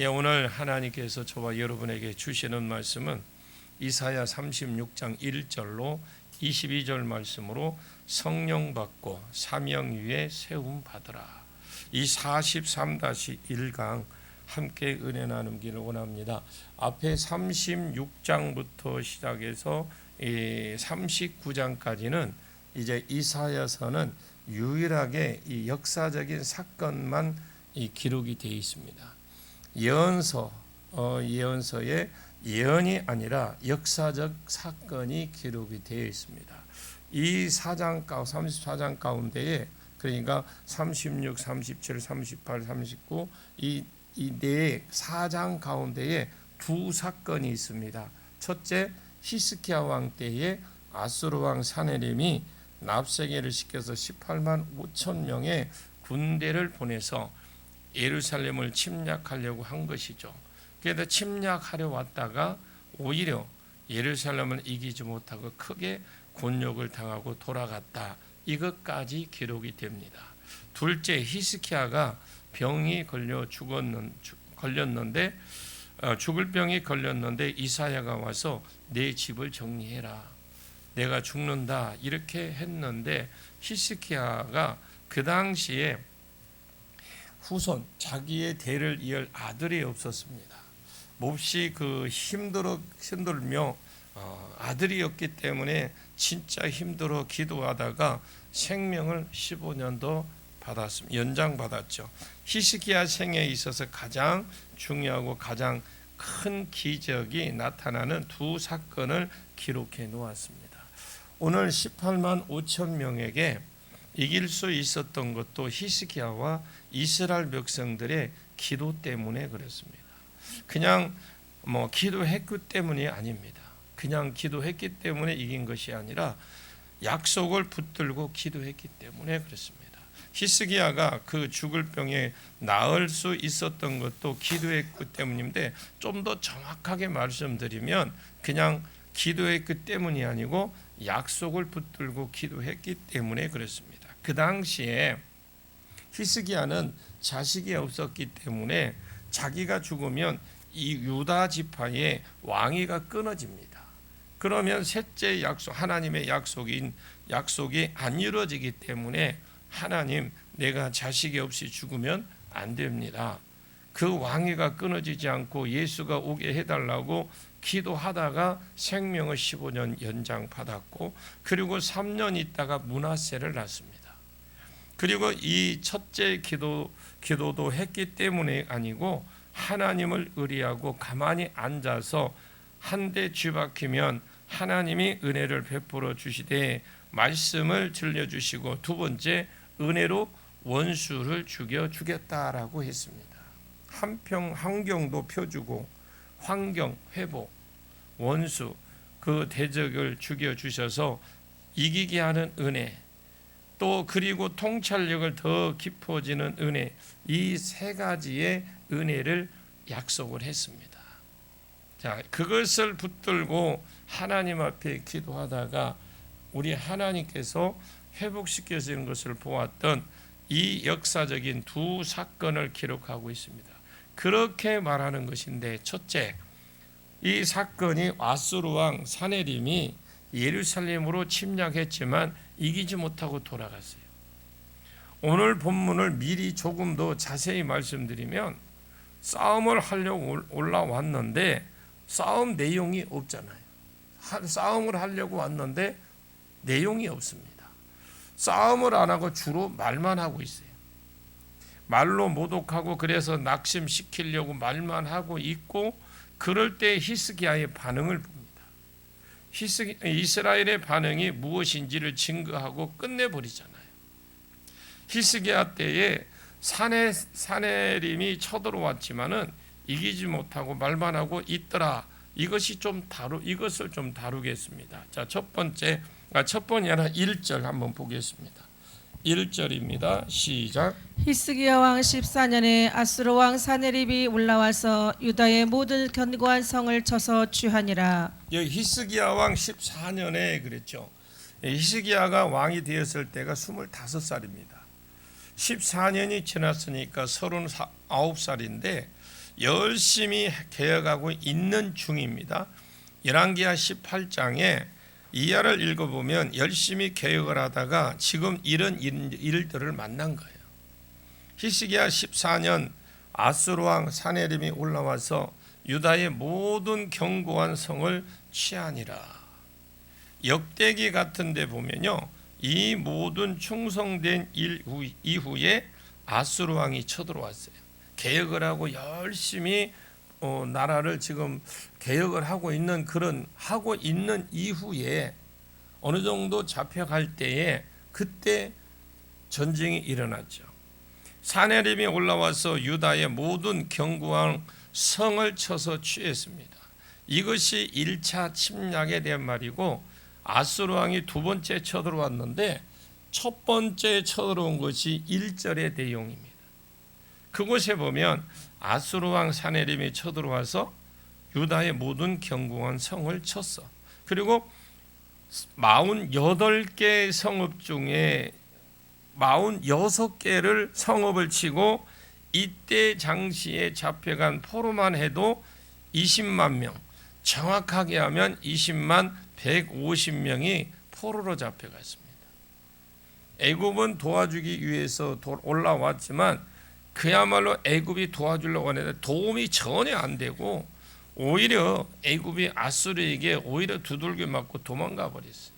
오늘 하나님께서 저와 여러분에게 주시는 말씀은 이사야 36장 1절로 22절 말씀으로 성령 받고 사명 위에 세움 받으라. 이 43-1강 함께 은혜 나누기를 원합니다. 앞에 36장부터 시작해서 39장까지는 이제 이사야서는 유일하게 이 역사적인 사건만 기록이 되어 있습니다. 예언서에 예언이 아니라 역사적 사건이 기록이 되어 있습니다. 이 34장 가운데에 그러니까 36, 37, 38, 39 이 네 4장 가운데에 두 사건이 있습니다. 첫째, 히스기야 왕 때에 아수르 왕 사네립이 납세계를 시켜서 18만 5천 명의 군대를 보내서 예루살렘을 침략하려고 한 것이죠. 그래서 침략하려 왔다가 오히려 예루살렘을 이기지 못하고 크게 곤욕을 당하고 돌아갔다. 이것까지 기록이 됩니다. 둘째, 히스기야가 병이 걸렸는데 죽을 병이 걸렸는데 이사야가 와서 내 집을 정리해라. 내가 죽는다. 이렇게 했는데 히스기야가 그 당시에 후손 자기의 대를 이을 아들이 없었습니다. 몹시 힘들며 아들이었기 때문에 진짜 힘들어 기도하다가 생명을 15년도 연장받았죠. 히스기야 생에 있어서 가장 중요하고 가장 큰 기적이 나타나는 두 사건을 기록해 놓았습니다. 오늘 18만 5천 명에게 이길 수 있었던 것도 히스기야와 이스라엘 백성들의 기도 때문에 그렇습니다. 그냥 기도했기 때문이 아닙니다. 그냥 기도했기 때문에 이긴 것이 아니라 약속을 붙들고 기도했기 때문에 그렇습니다. 히스기야가 그 죽을 병에 나을 수 있었던 것도 기도했기 때문인데 좀 더 정확하게 말씀드리면 그냥 기도했기 때문이 아니고 약속을 붙들고 기도했기 때문에 그렇습니다. 그 당시에 히스기야는 자식이 없었기 때문에 자기가 죽으면 이 유다 지파의 왕위가 끊어집니다. 그러면 셋째 약속, 하나님의 약속이 안 이루어지기 때문에 하나님, 내가 자식이 없이 죽으면 안 됩니다. 그 왕위가 끊어지지 않고 예수가 오게 해달라고 기도하다가 생명을 15년 연장받았고 그리고 3년 있다가 므낫세를 낳습니다. 그리고 이 첫째 기도도 했기 때문에 아니고 하나님을 의리하고 가만히 앉아서 한 대 쥐박히면 하나님이 은혜를 베풀어 주시되 말씀을 들려주시고 두 번째 은혜로 원수를 죽여주겠다라고 했습니다. 환경도 펴주고 환경 회복, 원수 그 대적을 죽여주셔서 이기게 하는 은혜, 또 그리고 통찰력을 더 깊어지는 은혜, 이 세 가지의 은혜를 약속을 했습니다. 자, 그것을 붙들고 하나님 앞에 기도하다가 우리 하나님께서 회복시켜주는 것을 보았던 이 역사적인 두 사건을 기록하고 있습니다. 그렇게 말하는 것인데 첫째, 이 사건이 아수르 왕 사네립이 예루살렘으로 침략했지만 이기지 못하고 돌아갔어요. 오늘 본문을 미리 조금 더 자세히 말씀드리면 싸움을 하려고 올라왔는데 싸움 내용이 없잖아요. 싸움을 하려고 왔는데 내용이 없습니다. 싸움을 안 하고 주로 말만 하고 있어요. 말로 모독하고 그래서 낙심시키려고 말만 하고 있고 그럴 때 히스기야의 반응을 봅니다. 이스라엘의 반응이 무엇인지를 증거하고 끝내버리잖아요. 히스기야 때에 사네립이 쳐들어왔지만은 이기지 못하고 말만 하고 있더라. 이것을 좀 다루겠습니다. 자, 첫 번이 아니라 1절 한번 보겠습니다. 1절입니다. 시작. 히스기야 왕 14년에 아수르 왕 사네립이 올라와서 유다의 모든 견고한 성을 쳐서 취하니라. 여기 히스기야 왕 14년에 그랬죠. 히스기야가 왕이 되었을 때가 25살입니다. 14년이 지났으니까 39살인데 열심히 개혁하고 있는 중입니다. 열왕기하 18장에 이하를 읽어보면 열심히 개혁을 하다가 지금 이런 일들을 만난 거예요. 히스기야 14년 아수르 왕 사네립이 올라와서 유다의 모든 견고한 성을 취하니라. 역대기 같은 데 보면요, 이 모든 충성된 일 이후에 아수르 왕이 쳐들어왔어요. 개혁을 하고 열심히 나라를 지금 개혁을 하고 있는 이후에 어느 정도 잡혀갈 때에 그때 전쟁이 일어났죠. 사네립이 올라와서 유다의 모든 견고한 성을 쳐서 취했습니다. 이것이 1차 침략에 대한 말이고, 아수르 왕이 두 번째 쳐들어왔는데 첫 번째 쳐들어온 것이 1절의 내용입니다. 그곳에 보면 아수르 왕 사네립이 쳐들어와서 유다의 모든 견고한 성을 쳤어. 그리고 48개 성읍 중에 46개를 성읍을 치고 이때 당시에 잡혀간 포로만 해도 20만 명, 정확하게 하면 20만 150명이 포로로 잡혀갔습니다. 애굽은 도와주기 위해서 올라왔지만 그야말로 애굽이 도와주려고 하는데 도움이 전혀 안 되고 오히려 애굽이 아수르에게 오히려 두들겨 맞고 도망가 버렸어요.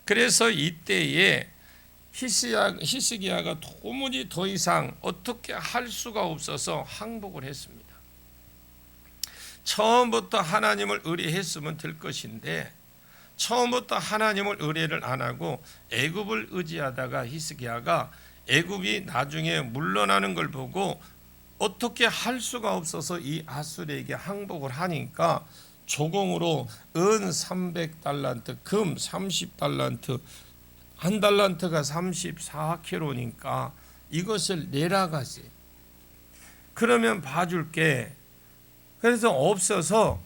그래서 이때에 히스기야가 도무지 더 이상 어떻게 할 수가 없어서 항복을 했습니다. 처음부터 하나님을 의뢰했으면 될 것인데 처음부터 하나님을 의뢰를 안 하고 애굽을 의지하다가 히스기야가 애굽이 나중에 물러나는 걸 보고 어떻게 할 수가 없어서 이 아수르에게 항복을 하니까 조공으로 은 300달란트, 금 30달란트, 한 달란트가 34kg니까 이것을 내라 가지. 그러면 봐줄게. 그래서 없어서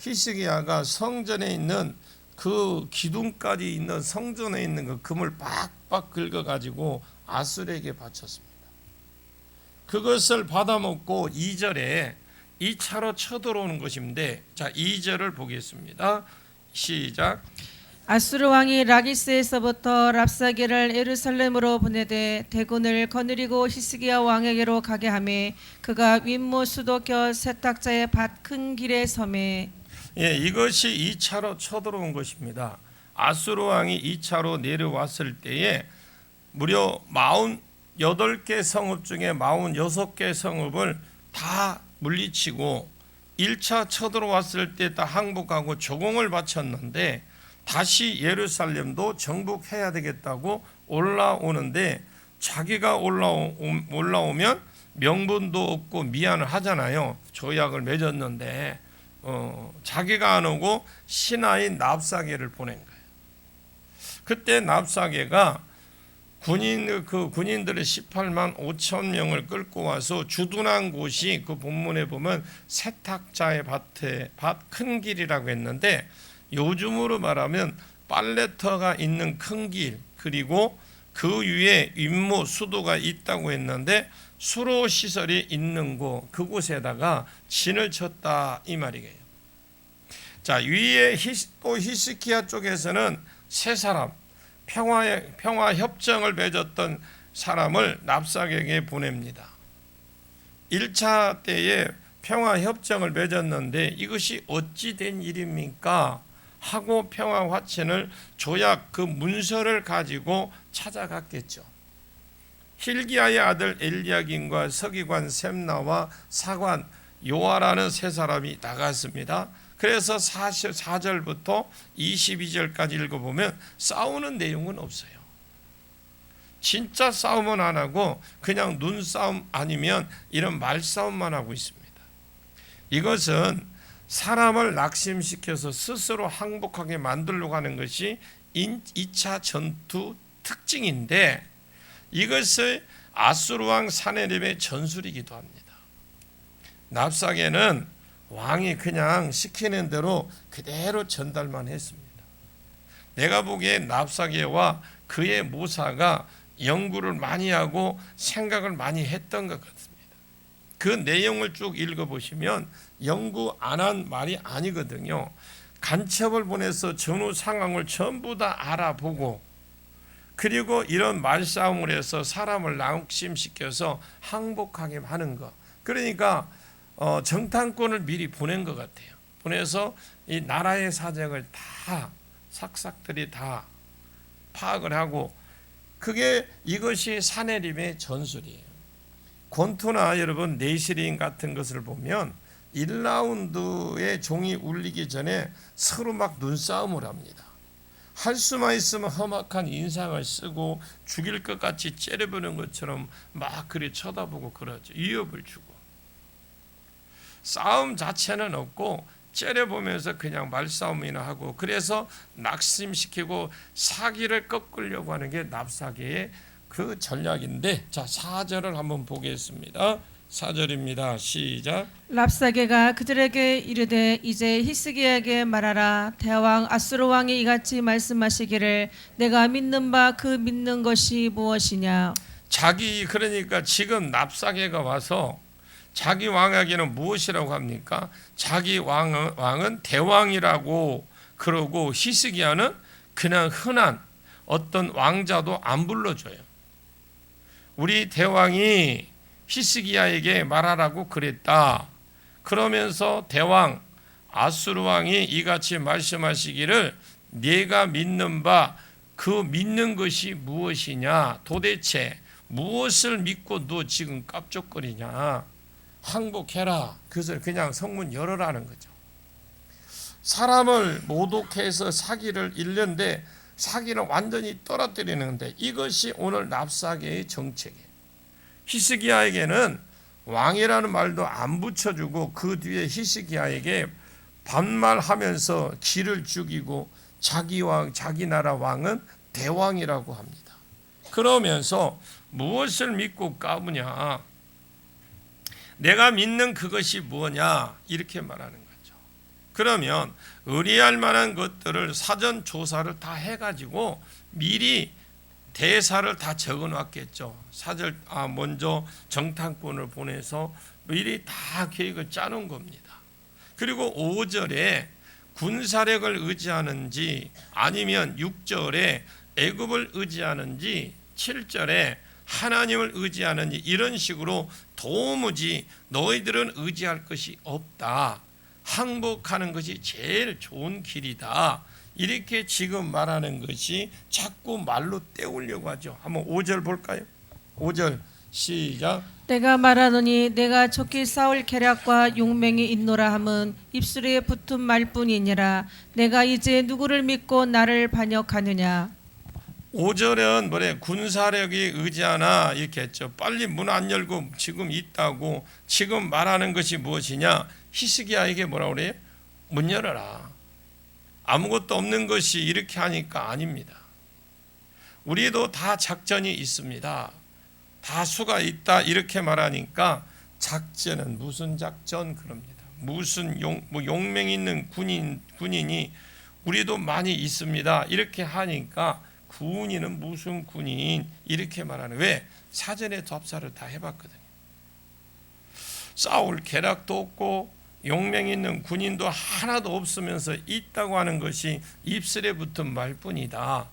히스기야가 성전에 있는 그 기둥까지 있는 성전에 있는 그 금을 빡빡 긁어가지고 아수르에게 바쳤습니다. 그것을 받아먹고 2절에 2차로 쳐들어오는 것인데, 자 2절을 보겠습니다. 시작. 아수르 왕이 라기스에서부터 랍사게를 예루살렘으로 보내되 대군을 거느리고 히스기야 왕에게로 가게 하매 그가 윗모 수도겨 세탁자의 밭 큰 길에 섬에. 예, 이것이 2차로 쳐들어온 것입니다. 아수르 왕이 2차로 내려왔을 때에 무려 48개 성읍 중에 46개 성읍을 다 물리치고 1차 쳐들어왔을 때 다 항복하고 조공을 바쳤는데 다시 예루살렘도 정복해야 되겠다고 올라오는데 자기가 올라오면 명분도 없고 미안을 하잖아요. 조약을 맺었는데 자기가 안 오고 신하인 납사게를 보낸 거예요. 그때 납사게가 군인들을 18만 5천 명을 끌고 와서 주둔한 곳이 그 본문에 보면 세탁자의 밭 큰 길이라고 했는데 요즘으로 말하면 빨래터가 있는 큰 길, 그리고 그 위에 윗모 수도가 있다고 했는데 수로 시설이 있는 그곳에다가 진을 쳤다 이 말이에요. 자, 위에 또 히스기야 쪽에서는 세 사람 평화 협정을 맺었던 사람을 납사게에게 보냅니다. 1차 때에 평화 협정을 맺었는데 이것이 어찌 된 일입니까? 하고 평화 화친을 조약 그 문서를 가지고 찾아갔겠죠. 힐기야의 아들 엘리야김과 서기관 셈나와 사관 요아라는 세 사람이 나갔습니다. 그래서 4절부터 22절까지 읽어보면 싸우는 내용은 없어요. 진짜 싸움은 안 하고 그냥 눈싸움 아니면 이런 말싸움만 하고 있습니다. 이것은 사람을 낙심시켜서 스스로 항복하게 만들려고 하는 것이 2차 전투 특징인데 이것을 아수르 왕 사네립의 전술이기도 합니다. 납사게는 왕이 그냥 시키는 대로 그대로 전달만 했습니다. 내가 보기에 납사게와 그의 모사가 연구를 많이 하고 생각을 많이 했던 것 같습니다. 그 내용을 쭉 읽어보시면 연구 안 한 말이 아니거든요. 간첩을 보내서 전후 상황을 전부 다 알아보고 그리고 이런 말싸움을 해서 사람을 낙심시켜서 항복하게 하는 거. 그러니까 정탐꾼을 미리 보낸 것 같아요. 보내서 이 나라의 사정을 다 삭삭들이 다 파악을 하고 그게 이것이 사내림의 전술이에요. 권투나 여러분 내시링 같은 것을 보면 1라운드의 종이 울리기 전에 서로 막 눈싸움을 합니다. 할 수만 있으면 험악한 인상을 쓰고 죽일 것 같이 째려보는 것처럼 막 그리 쳐다보고 그러죠. 위협을 주고. 싸움 자체는 없고 째려보면서 그냥 말싸움이나 하고 그래서 낙심시키고 사기를 꺾으려고 하는 게 납사계의 그 전략인데 자 4절을 한번 보겠습니다. 4절입니다. 시작. 랍사게가 그들에게 이르되 이제 히스기야에게 말하라. 대왕 아수르 왕이 이같이 말씀하시기를 내가 믿는 바 그 믿는 것이 무엇이냐. 자기 그러니까 지금 납사계가 와서 자기 왕에게는 무엇이라고 합니까? 자기 왕은 대왕이라고 그러고 히스기야는 그냥 흔한 어떤 왕자도 안 불러줘요. 우리 대왕이 히스기야에게 말하라고 그랬다. 그러면서 대왕 아수르 왕이 이같이 말씀하시기를 네가 믿는 바 그 믿는 것이 무엇이냐. 도대체 무엇을 믿고 너 지금 깝죽거리냐. 항복해라. 그것을 그냥 성문 열어라는 거죠. 사람을 모독해서 사기를 잃는데 사기는 완전히 떨어뜨리는데 이것이 오늘 납사계의 정책이에요. 히스기야에게는 왕이라는 말도 안 붙여주고 그 뒤에 히스기야에게 반말하면서 기를 죽이고 자기 왕, 자기 나라 왕은 대왕이라고 합니다. 그러면서 무엇을 믿고 까부냐? 내가 믿는 그것이 뭐냐? 이렇게 말하는 거죠. 그러면 의리할 만한 것들을 사전 조사를 다 해가지고 미리 대사를 다 적어놨겠죠. 먼저 정탐꾼을 보내서 미리 다 계획을 짜놓은 겁니다. 그리고 5절에 군사력을 의지하는지 아니면 6절에 애굽을 의지하는지 7절에 하나님을 의지하는지 이런 식으로 도무지 너희들은 의지할 것이 없다. 항복하는 것이 제일 좋은 길이다. 이렇게 지금 말하는 것이 자꾸 말로 때우려고 하죠. 한번 5절 볼까요? 5절 시작. 내가 말하노니 내가 좋게 싸울 계략과 용맹이 있노라 함은 입술에 붙은 말뿐이니라. 내가 이제 누구를 믿고 나를 반역하느냐. 5절은 뭐래? 군사력이 의지하나 이렇게 했죠. 빨리 문 안 열고 지금 있다고. 지금 말하는 것이 무엇이냐? 히스기야에게 뭐라 그래요? 문 열어라. 아무것도 없는 것이 이렇게 하니까 아닙니다. 우리도 다 작전이 있습니다. 다 수가 있다 이렇게 말하니까 작전은 무슨 작전 그럽니다. 무슨 용맹 있는 군인이 우리도 많이 있습니다. 이렇게 하니까 군인은 무슨 군인 이렇게 말하는. 왜? 사전에 답사를 다 해봤거든요. 싸울 계략도 없고 용맹 있는 군인도 하나도 없으면서 있다고 하는 것이 입술에 붙은 말뿐이다.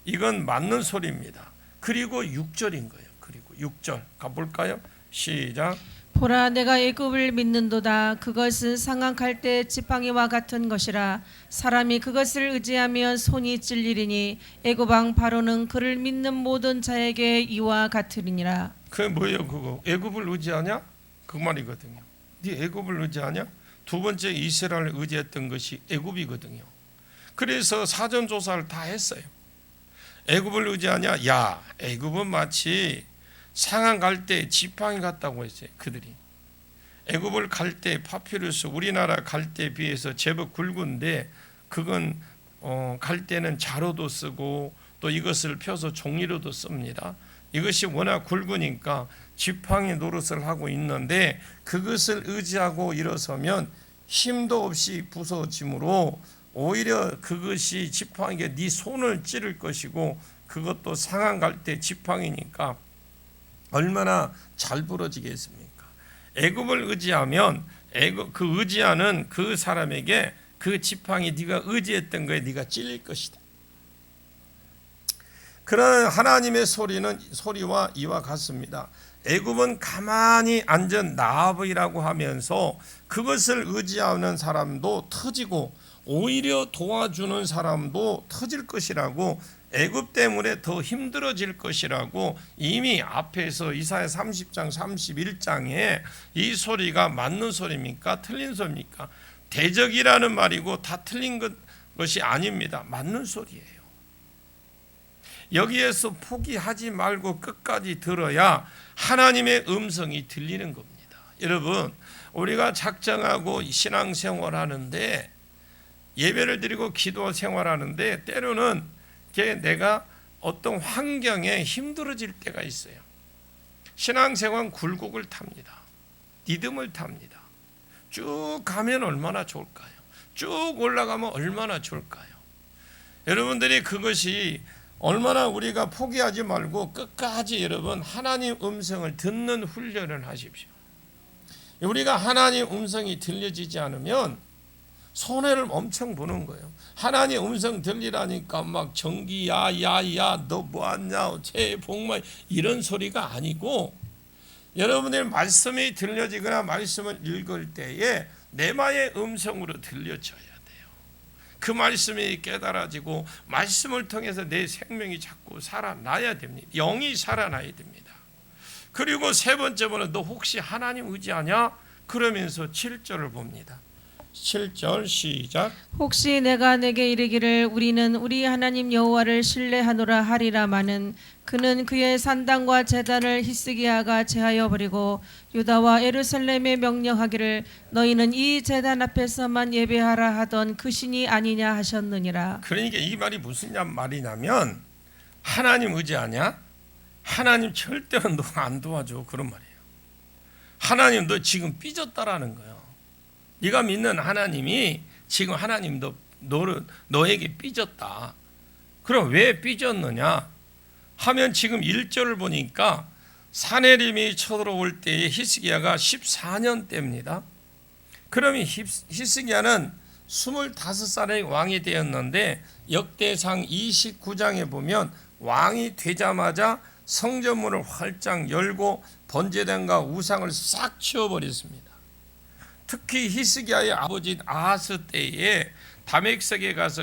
이건 맞는 소리입니다. 그리고 6절인 거예요. 그리고 6절 가볼까요? 시작. 보라 내가 애굽을 믿는도다. 그것은 상한 갈대 지팡이와 같은 것이라. 사람이 그것을 의지하면 손이 찔리리니 애굽 왕 바로는 그를 믿는 모든 자에게 이와 같으리니라. 그게 뭐예요? 그거 애굽을 의지하냐? 그 말이거든요. 네 애굽을 의지하냐? 두 번째 이스라엘을 의지했던 것이 애굽이거든요. 그래서 사전 조사를 다 했어요. 애굽을 의지하냐? 야, 애굽은 마치 상한 갈대 지팡이 같다고 했어요. 그들이 애굽을 갈 때 파피루스 우리나라 갈대에 비해서 제법 굵은데 그건 갈대는 자로도 쓰고 또 이것을 펴서 종이로도 씁니다. 이것이 워낙 굵으니까 지팡이 노릇을 하고 있는데 그것을 의지하고 일어서면 힘도 없이 부서지므로 오히려 그것이 지팡이가 네 손을 찌를 것이고 그것도 상한 갈대 지팡이니까 얼마나 잘 부러지겠습니까? 애굽을 의지하면 그 의지하는 그 사람에게 그 지팡이 네가 의지했던 거에 네가 찔릴 것이다. 그런 하나님의 소리와 이와 같습니다. 애굽은 가만히 앉은 나합이라고 하면서 그것을 의지하는 사람도 터지고 오히려 도와주는 사람도 터질 것이라고, 애굽 때문에 더 힘들어질 것이라고 이미 앞에서 이사야 30장 31장에 이 소리가 맞는 소리입니까? 틀린 소리입니까? 대적이라는 말이고 다 틀린 것이 아닙니다. 맞는 소리예요. 여기에서 포기하지 말고 끝까지 들어야 하나님의 음성이 들리는 겁니다. 여러분, 우리가 작정하고 신앙생활하는데, 예배를 드리고 기도 생활하는데 때로는 내가 어떤 환경에 힘들어질 때가 있어요. 신앙생활은 굴곡을 탑니다. 리듬을 탑니다. 쭉 가면 얼마나 좋을까요? 쭉 올라가면 얼마나 좋을까요? 여러분들이 그것이 얼마나 우리가 포기하지 말고 끝까지 여러분 하나님 음성을 듣는 훈련을 하십시오. 우리가 하나님 음성이 들려지지 않으면 손해를 엄청 보는 거예요. 하나님 음성 들리라니까 막 정기 야야야 너 뭐하냐 새해 복만 이런 소리가 아니고, 여러분들 말씀이 들려지거나 말씀을 읽을 때에 내마의 음성으로 들려져야 돼요. 그 말씀이 깨달아지고 말씀을 통해서 내 생명이 자꾸 살아나야 됩니다. 영이 살아나야 됩니다. 그리고 세 번째로는 너 혹시 하나님 의지하냐? 그러면서 7절을 봅니다. 7절 시작. 혹시 내가 내게 이르기를 우리는 우리 하나님 여호와를 신뢰하노라 하리라마는 그는 그의 산당과 제단을 히스기야가 제하여 버리고 유다와 예루살렘에 명령하기를 너희는 이 제단 앞에서만 예배하라 하던 그 신이 아니냐 하셨느니라. 그러니까 이 말이 무슨 말이냐면, 하나님 의지하냐? 하나님 절대로 너 안 도와줘, 그런 말이에요. 하나님 너 지금 삐졌다라는 거예요. 네가 믿는 하나님이 지금 하나님 너에게 삐졌다. 그럼 왜 삐졌느냐 하면 지금 1절을 보니까 사내림이 쳐들어올 때에 히스기야가 14년 때입니다. 그러면 히스기야는 25살의 왕이 되었는데 역대상 29장에 보면 왕이 되자마자 성전문을 활짝 열고 번제단과 우상을 싹 치워버렸습니다. 특히 히스기야의 아버지 아하스 때에 다메섹에 가서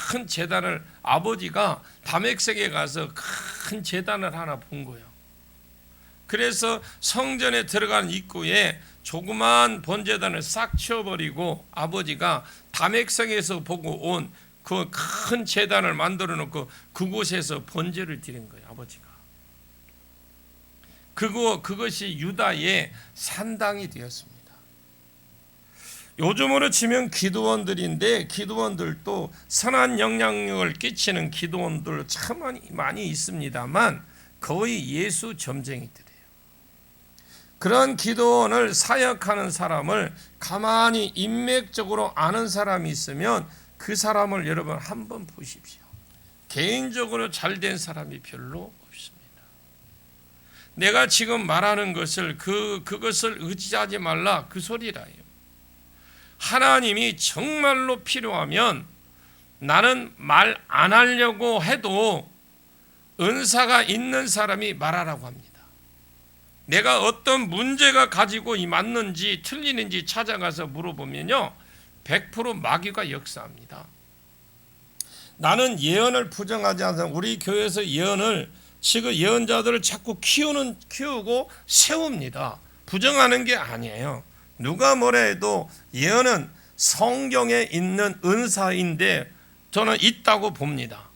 큰 제단을, 아버지가 다메섹에 가서 큰 제단을 하나 본 거예요. 그래서 성전에 들어가는 입구에 조그만 번제단을 싹 치워버리고 아버지가 다메섹에서 보고 온 그 큰 제단을 만들어 놓고 그곳에서 번제를 드린 거예요, 아버지가. 그것이 유다의 산당이 되었습니다. 요즘으로 치면 기도원들인데, 기도원들도 선한 영향력을 끼치는 기도원들 참 많이 있습니다만 거의 예수 점쟁이들이에요. 그런 기도원을 사역하는 사람을 가만히 인맥적으로 아는 사람이 있으면 그 사람을 여러분 한번 보십시오. 개인적으로 잘된 사람이 별로 없습니다. 내가 지금 말하는 것을 그것을 의지하지 말라 그 소리라요. 하나님이 정말로 필요하면 나는 말 안 하려고 해도 은사가 있는 사람이 말하라고 합니다. 내가 어떤 문제가 가지고 맞는지 틀리는지 찾아가서 물어보면요 100% 마귀가 역사합니다. 나는 예언을 부정하지 않아서 우리 교회에서 지금 예언자들을 자꾸 키우고 세웁니다. 부정하는 게 아니에요. 누가 뭐라 해도 예언은 성경에 있는 은사인데 저는 있다고 봅니다.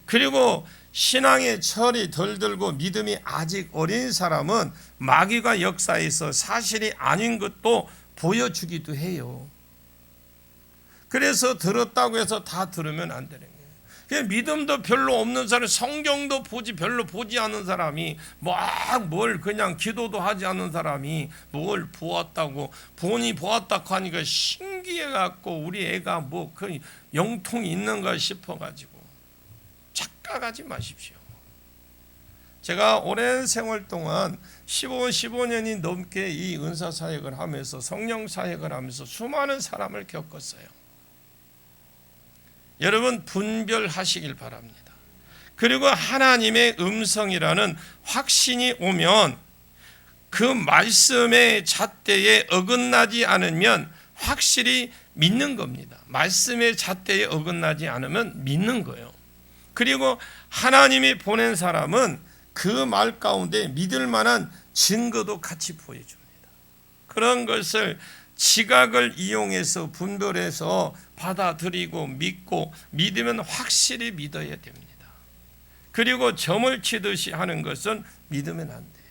그리고 신앙의 철이 덜 들고 믿음이 아직 어린 사람은 마귀가 역사해서 사실이 아닌 것도 보여주기도 해요. 그래서 들었다고 해서 다 들으면 안 되는 거예요. 그냥 믿음도 별로 없는 사람, 성경도 별로 보지 않는 사람이 뭘 그냥 기도도 하지 않는 사람이 뭘 보았다고, 본이 보았다고 하니까 신기해갖고 우리 애가 그 영통이 있는가 싶어가지고 착각하지 마십시오. 제가 오랜 생활 동안 15년이 넘게 이 은사 사역을 하면서 성령 사역을 하면서 수많은 사람을 겪었어요. 여러분 분별하시길 바랍니다. 그리고 하나님의 음성이라는 확신이 오면 그 말씀의 잣대에 어긋나지 않으면 확실히 믿는 겁니다. 말씀의 잣대에 어긋나지 않으면 믿는 거예요. 그리고 하나님이 보낸 사람은 그 말 가운데 믿을 만한 증거도 같이 보여줍니다. 그런 것을 지각을 이용해서 분별해서 받아들이고 믿고 믿으면 확실히 믿어야 됩니다. 그리고 점을 치듯이 하는 것은 믿으면 안 돼요.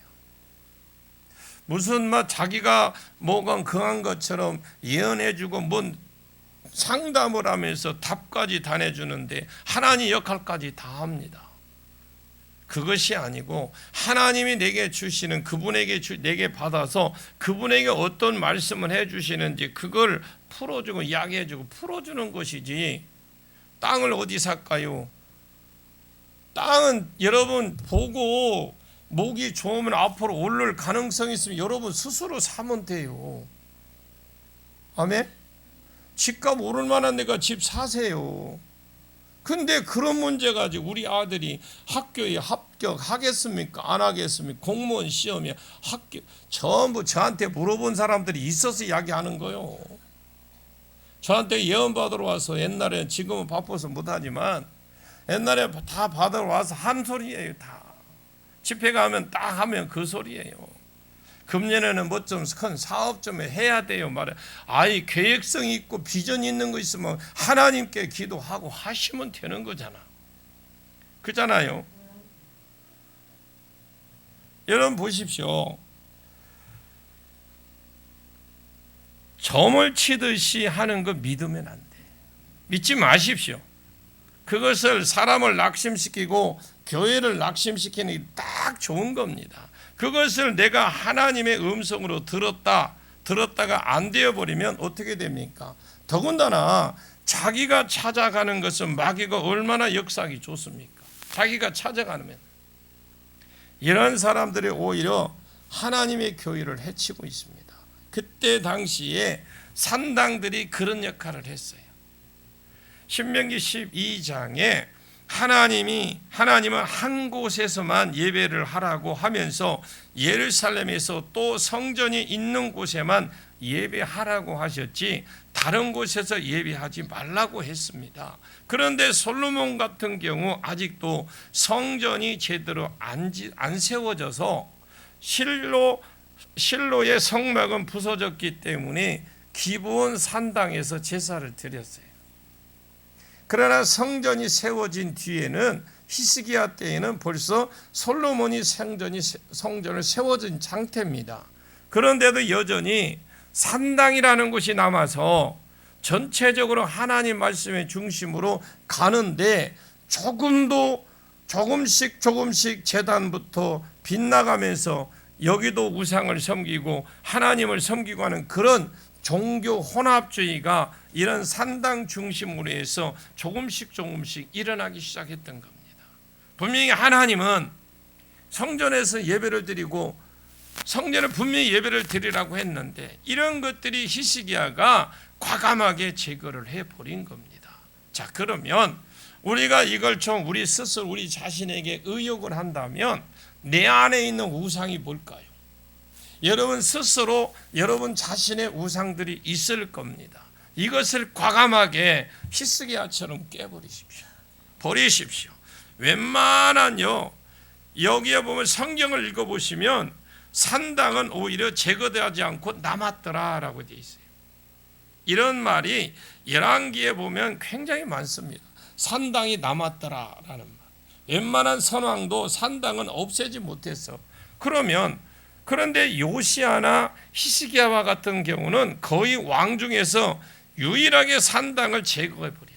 무슨 자기가 뭐가 강한 것처럼 예언해주고 뭔 상담을 하면서 답까지 다 내주는데 하나님 역할까지 다 합니다. 그것이 아니고 하나님이 내게 주시는 그분에게 내게 받아서 그분에게 어떤 말씀을 해주시는지 그걸 풀어주고 이야기해주고 풀어주는 것이지. 땅을 어디 살까요? 땅은 여러분 보고 목이 좋으면 앞으로 오를 가능성이 있으면 여러분 스스로 사면 돼요. 아멘? 집값 오를 만한 데가 집 사세요. 근데 그런 문제 가지고 우리 아들이 학교에 합격하겠습니까? 안 하겠습니까? 공무원 시험에 합격, 전부 저한테 물어본 사람들이 있어서 이야기하는 거요. 저한테 예언 받으러 와서 옛날에, 지금은 바빠서 못하지만 옛날에 다 받으러 와서 한 소리예요. 다 집회 가면 딱 하면 그 소리예요. 금년에는 뭐 좀 큰 사업 좀 해야 돼요. 말해. 아이 계획성이 있고 비전이 있는 거 있으면 하나님께 기도하고 하시면 되는 거잖아. 그잖아요. 여러분 보십시오. 점을 치듯이 하는 거 믿으면 안 돼. 믿지 마십시오. 그것을 사람을 낙심시키고 교회를 낙심시키는 게 딱 좋은 겁니다. 그것을 내가 하나님의 음성으로 들었다가 안 되어버리면 어떻게 됩니까? 더군다나 자기가 찾아가는 것은 마귀가 얼마나 역사하기 좋습니까? 자기가 찾아가면 이런 사람들이 오히려 하나님의 교회를 해치고 있습니다. 그때 당시에 산당들이 그런 역할을 했어요. 신명기 12장에 하나님은 한 곳에서만 예배를 하라고 하면서 예루살렘에서 또 성전이 있는 곳에만 예배하라고 하셨지 다른 곳에서 예배하지 말라고 했습니다. 그런데 솔로몬 같은 경우 아직도 성전이 제대로 안 세워져서 실로의 성막은 부서졌기 때문에 기브온 산당에서 제사를 드렸어요. 그러나 성전이 세워진 뒤에는 히스기야 때에는 벌써 솔로몬이 성전을 세워진 상태입니다. 그런데도 여전히 산당이라는 곳이 남아서 전체적으로 하나님 말씀의 중심으로 가는데 조금씩 제단부터 빗나가면서 여기도 우상을 섬기고 하나님을 섬기고 하는 그런 종교 혼합주의가 이런 산당 중심으로 해서 조금씩 일어나기 시작했던 겁니다. 분명히 하나님은 성전에서 예배를 드리고 성전에 분명히 예배를 드리라고 했는데 이런 것들이 히스기야가 과감하게 제거를 해버린 겁니다. 자, 그러면 우리가 이걸 좀 우리 스스로 우리 자신에게 의욕을 한다면 내 안에 있는 우상이 뭘까요? 여러분 스스로 여러분 자신의 우상들이 있을 겁니다. 이것을 과감하게 히스기야처럼 깨버리십시오. 버리십시오. 웬만한요, 여기에 보면 성경을 읽어보시면 산당은 오히려 제거되지 않고 남았더라라고 되어 있어요. 이런 말이 열왕기에 보면 굉장히 많습니다. 산당이 남았더라라는 말. 웬만한 선왕도 산당은 없애지 못했어. 그런데 요시아나 히스기야와 같은 경우는 거의 왕 중에서 유일하게 산당을 제거해버려요.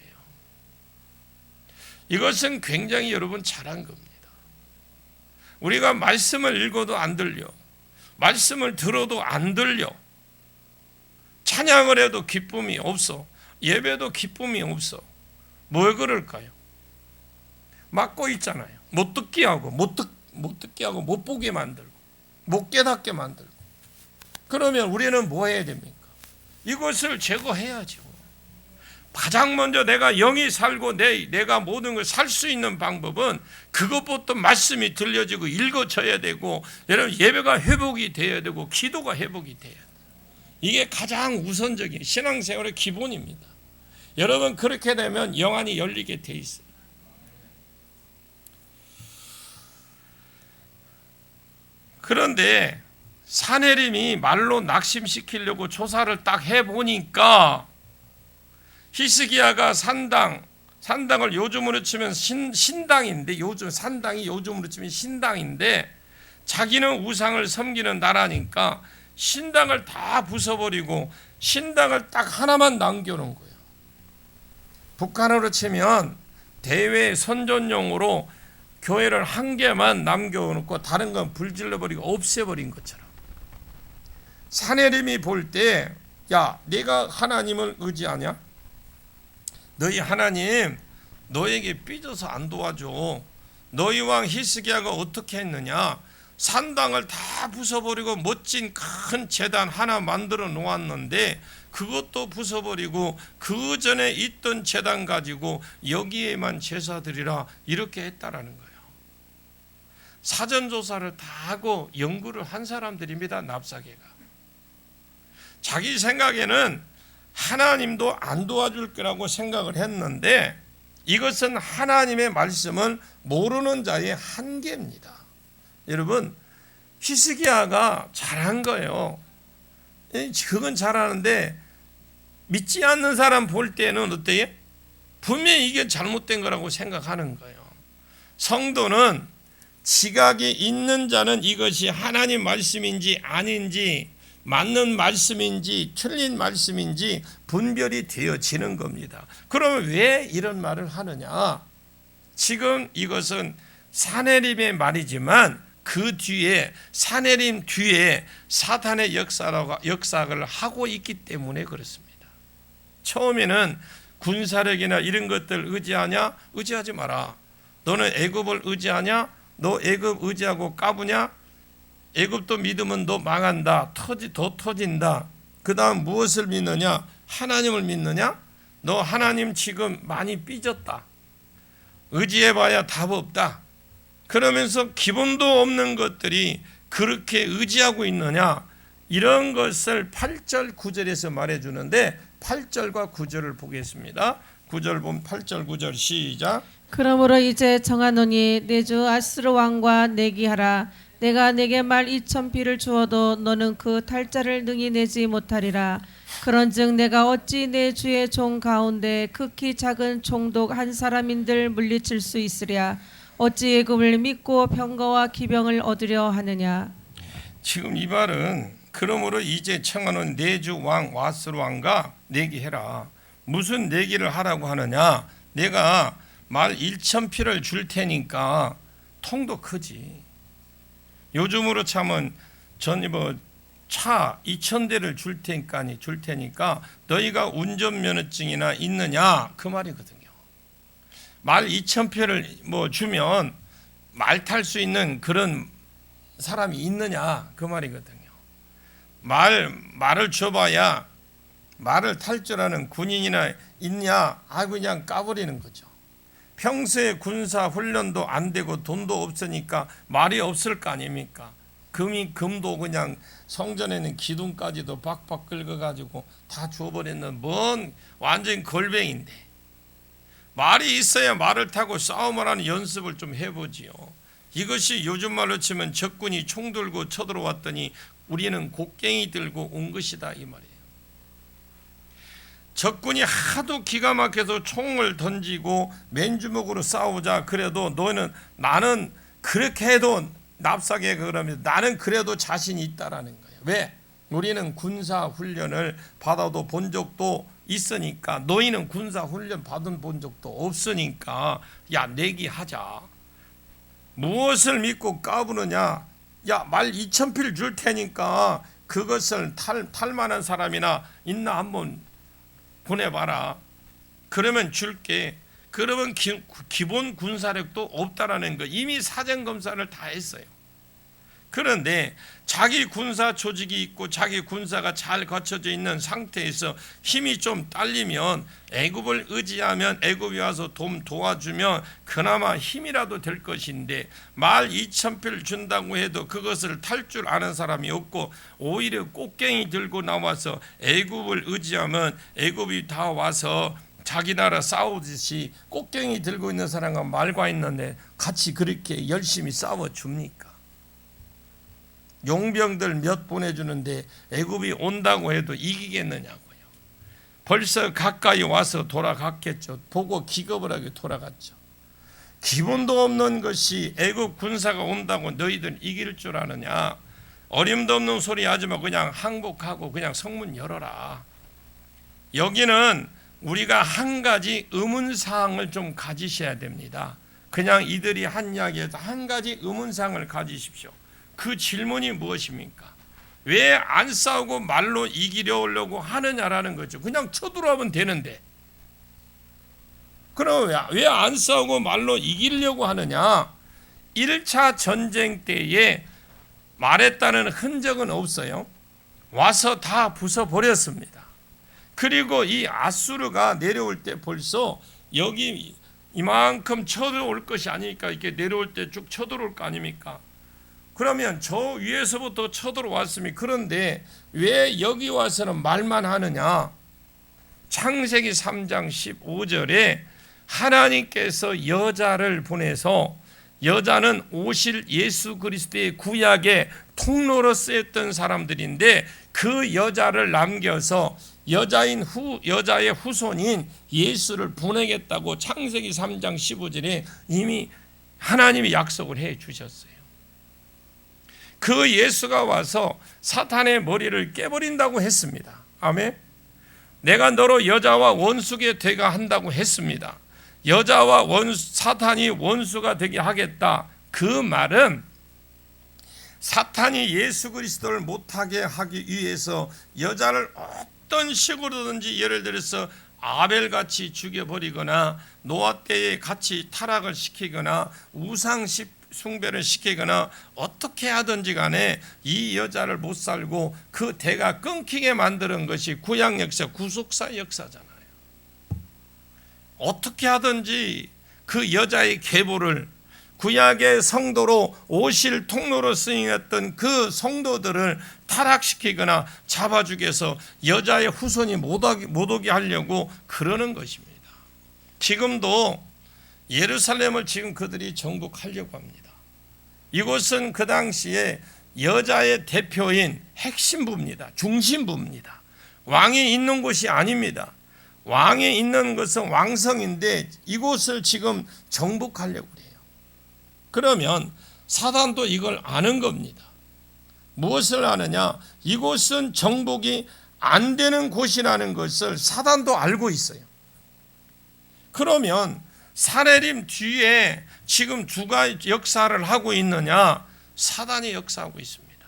이것은 굉장히 여러분 잘한 겁니다. 우리가 말씀을 읽어도 안 들려. 말씀을 들어도 안 들려. 찬양을 해도 기쁨이 없어. 예배도 기쁨이 없어. 왜 그럴까요? 막고 있잖아요. 못 듣게 하고 못 못 듣게 하고 못 보게 만들고 못 깨닫게 만들고, 그러면 우리는 뭐 해야 됩니까? 이것을 제거해야죠. 가장 먼저 내가 영이 살고 내가 모든 걸 살 수 있는 방법은 그것부터 말씀이 들려지고 읽어져야 되고, 여러분 예배가 회복이 돼야 되고 기도가 회복이 돼야 돼요. 이게 가장 우선적인 신앙생활의 기본입니다. 여러분 그렇게 되면 영안이 열리게 돼 있어요. 그런데 사내림이 말로 낙심시키려고 조사를 딱 해보니까 히스기야가 산당을 요즘으로 치면 신당인데, 산당이 요즘으로 치면 신당인데, 자기는 우상을 섬기는 나라니까 신당을 다 부숴버리고 신당을 딱 하나만 남겨놓은 거예요. 북한으로 치면 대외 선전용으로 교회를 한 개만 남겨놓고 다른 건 불질러버리고 없애버린 것처럼, 사내림이 볼 때, 야, 내가 하나님을 의지하냐? 너희 하나님 너에게 삐져서 안 도와줘. 너희 왕 히스기야가 어떻게 했느냐? 산당을 다 부숴버리고 멋진 큰 제단 하나 만들어 놓았는데 그것도 부숴버리고 그 전에 있던 제단 가지고 여기에만 제사 드리라, 이렇게 했다라는 거예요. 사전조사를 다 하고 연구를 한 사람들입니다. 납사계가 자기 생각에는 하나님도 안 도와줄 거라고 생각을 했는데, 이것은 하나님의 말씀을 모르는 자의 한계입니다. 여러분, 히스기야가 잘한 거예요. 그건 잘하는데 믿지 않는 사람 볼 때는 어때요? 분명히 이게 잘못된 거라고 생각하는 거예요. 성도는 지각이 있는 자는 이것이 하나님 말씀인지 아닌지, 맞는 말씀인지 틀린 말씀인지 분별이 되어지는 겁니다. 그러면 왜 이런 말을 하느냐? 지금 이것은 사내림의 말이지만 그 뒤에, 사내림 뒤에 사탄의 역사를 하고 있기 때문에 그렇습니다. 처음에는 군사력이나 이런 것들 의지하냐? 의지하지 마라. 너는 애굽을 의지하냐? 너 애굽 의지하고 까부냐? 애굽도 믿으면 너 망한다. 더 터진다. 그 다음 무엇을 믿느냐? 하나님을 믿느냐? 너 하나님 지금 많이 삐졌다. 의지해봐야 답 없다. 그러면서 기본도 없는 것들이 그렇게 의지하고 있느냐? 이런 것을 8절 9절에서 말해주는데, 8절과 9절을 보겠습니다. 9절 보면 8절 9절 시작. 그러므로 이제 정하노니 내 주 아스르 왕과 내기하라. 내가 내게 말 2,000비를 주어도 너는 그 탈자를 능히 내지 못하리라. 그런즉 내가 어찌 내 주의 종 가운데 극히 작은 총독 한 사람인들 물리칠 수 있으랴. 어찌 애굽을 믿고 병거와 기병을 얻으려 하느냐. 지금 이 말은, 그러므로 이제 청하는 내 주 왕 아스르 왕과 내기해라. 무슨 내기를 하라고 하느냐? 내가 말 1,000피를 줄 테니까 통도 크지. 요즘으로 참은 차 2,000대를 줄 테니까 너희가 운전면허증이나 있느냐? 그 말이거든요. 말 2,000표를 주면 말 탈 수 있는 그런 사람이 있느냐? 그 말이거든요. 말을 줘봐야 말을 탈 줄 아는 군인이나 있냐? 그냥 까버리는 거죠. 평소에 군사 훈련도 안 되고 돈도 없으니까 말이 없을 거 아닙니까? 금도 그냥 성전에는 기둥까지도 박박 긁어가지고 다 줘버리는 뭔 완전 골뱅인데, 말이 있어야 말을 타고 싸움을 하는 연습을 좀 해보지요. 이것이 요즘 말로 치면 적군이 총 들고 쳐들어왔더니 우리는 곡괭이 들고 온 것이다, 이 말이에요. 적군이 하도 기가 막혀서 총을 던지고 맨주먹으로 싸우자 그래도 나는 그렇게 해도 납사게 그러면 나는 그래도 자신이 있다라는 거예요. 왜? 우리는 군사 훈련을 받아도 본 적도 있으니까, 너희는 군사 훈련 받은 본 적도 없으니까 야, 내기하자. 무엇을 믿고 까부느냐? 야, 말 2,000필 줄 테니까 그것을 탈 만한 사람이나 있나 한번 보내봐라. 그러면 줄게. 그러면 기본 군사력도 없다라는 거, 이미 사전 검사를 다 했어요. 그런데 자기 군사 조직이 있고 자기 군사가 잘 갖춰져 있는 상태에서 힘이 좀 딸리면 애굽을 의지하면 애굽이 와서 도와주면 그나마 힘이라도 될 것인데, 말 2,000표를 준다고 해도 그것을 탈 줄 아는 사람이 없고 오히려 꽃갱이 들고 나와서 애굽을 의지하면 애굽이 다 와서 자기 나라 싸우듯이 꽃갱이 들고 있는 사람과 말과 있는데 같이 그렇게 열심히 싸워줍니까? 용병들 몇 보내주는데 애굽이 온다고 해도 이기겠느냐고요. 벌써 가까이 와서 돌아갔겠죠. 보고 기겁을 하게 돌아갔죠. 기본도 없는 것이 애굽 군사가 온다고 너희들 이길 줄 아느냐? 어림도 없는 소리 하지마. 그냥 항복하고 그냥 성문 열어라. 여기는 우리가 한 가지 의문사항을 좀 가지셔야 됩니다. 그냥 이들이 한 이야기에서 한 가지 의문사항을 가지십시오. 그 질문이 무엇입니까? 왜 안 싸우고 말로 이기려고 하느냐라는 거죠. 그냥 쳐들어오면 되는데. 그럼 왜 안 싸우고 말로 이기려고 하느냐? 1차 전쟁 때에 말했다는 흔적은 없어요. 와서 다 부숴버렸습니다. 그리고 이 아수르가 내려올 때 벌써 여기 이만큼 쳐들어올 것이 아니니까 이렇게 내려올 때 쭉 쳐들어올 거 아닙니까? 그러면 저 위에서부터 쳐들어왔으면, 그런데 왜 여기 와서는 말만 하느냐? 창세기 3장 15절에 하나님께서 여자를 보내서, 여자는 오실 예수 그리스도의 구약의 통로로 쓰였던 사람들인데 그 여자를 남겨서 여자의 후손인 예수를 보내겠다고 창세기 3장 15절에 이미 하나님이 약속을 해 주셨어요. 그 예수가 와서 사탄의 머리를 깨버린다고 했습니다. 아멘. 내가 너로 여자와 원수가 되게 한다고 했습니다. 여자와 사탄이 원수가 되게 하겠다. 그 말은 사탄이 예수 그리스도를 못하게 하기 위해서 여자를 어떤 식으로든지, 예를 들어서 아벨같이 죽여버리거나 노아 때에 같이 타락을 시키거나 우상 숭배를 시키거나 어떻게 하든지 간에 이 여자를 못 살고 그 대가 끊기게 만드는 것이 구약 역사, 구속사 역사잖아요. 어떻게 하든지 그 여자의 계보를, 구약의 성도로 오실 통로로 쓰임했던 그 성도들을 타락시키거나 잡아 죽여서 여자의 후손이 못 오게 하려고 그러는 것입니다. 지금도 예루살렘을 지금 그들이 정복하려고 합니다. 이곳은 그 당시에 여자의 대표인 핵심부입니다. 중심부입니다. 왕이 있는 곳이 아닙니다. 왕이 있는 것은 왕성인데 이곳을 지금 정복하려고 해요. 그러면 사단도 이걸 아는 겁니다. 무엇을 아느냐? 이곳은 정복이 안 되는 곳이라는 것을 사단도 알고 있어요. 그러면 사내림 뒤에 지금 누가 역사를 하고 있느냐? 사단이 역사하고 있습니다.